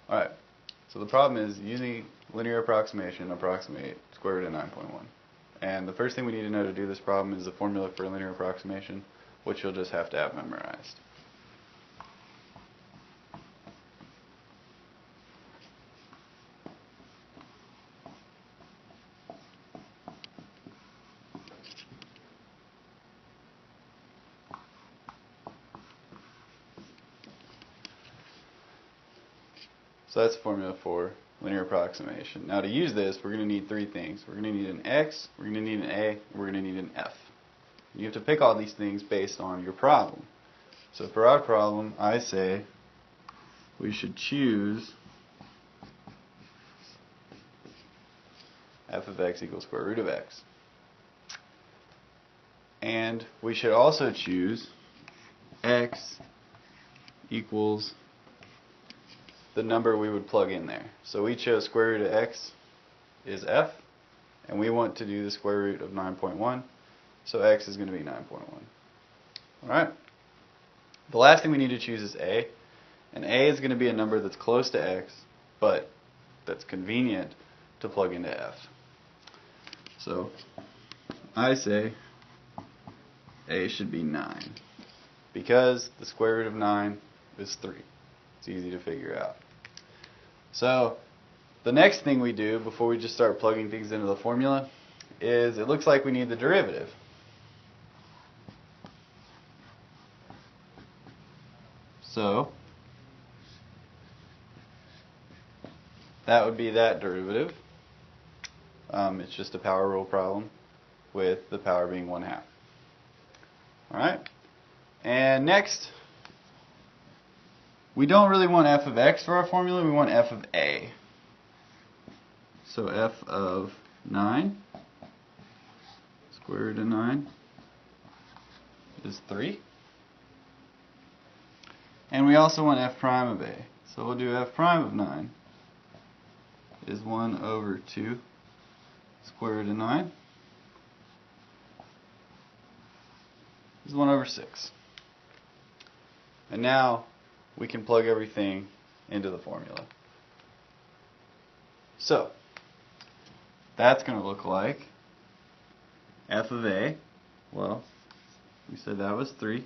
Alright, so the problem is using linear approximation, approximate square root of 9.1. And the first thing we need to know to do this problem is the formula for linear approximation, which you'll just have to have memorized. So that's the formula for linear approximation. Now to use this, we're going to need three things. We're going to need an x, we're going to need an a, and we're going to need an f. You have to pick all these things based on your problem. So for our problem, I say we should choose f of x equals square root of x. And we should also choose x equals the number we would plug in there. So we chose square root of x is f, and we want to do the square root of 9.1, so x is going to be 9.1. Alright, the last thing we need to choose is a, and a is going to be a number that's close to x, but that's convenient to plug into f. So I say a should be 9, because the square root of 9 is 3. It's easy to figure out. So the next thing we do before we just start plugging things into the formula is it looks like we need the derivative. So that would be that derivative. It's just a power rule problem with the power being 1/2. Alright? And next, we don't really want f of x for our formula, we want f of a. So f of 9, square root of 9, is 3. And we also want f prime of a. So we'll do f prime of 9 is 1 over 2 square root of 9 is 1 over 6. And now we can plug everything into the formula. So that's going to look like f of a, well, we said that was 3,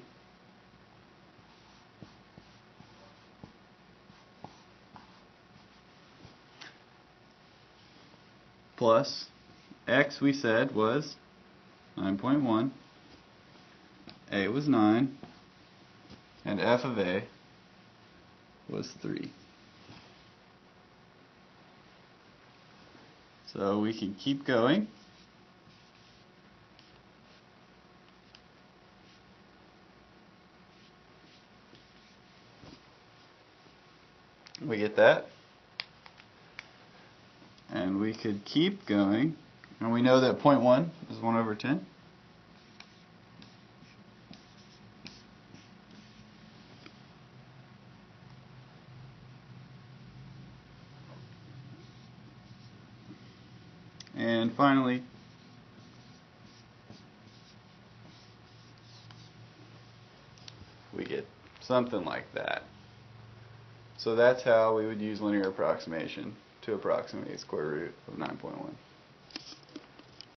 plus x we said was 9.1, a was 9, and f of a was 3. So we can keep going. We get that. And we could keep going. And we know that 0.1 is 1 over 10. And finally, we get something like that. So that's how we would use linear approximation to approximate square root of 9.1.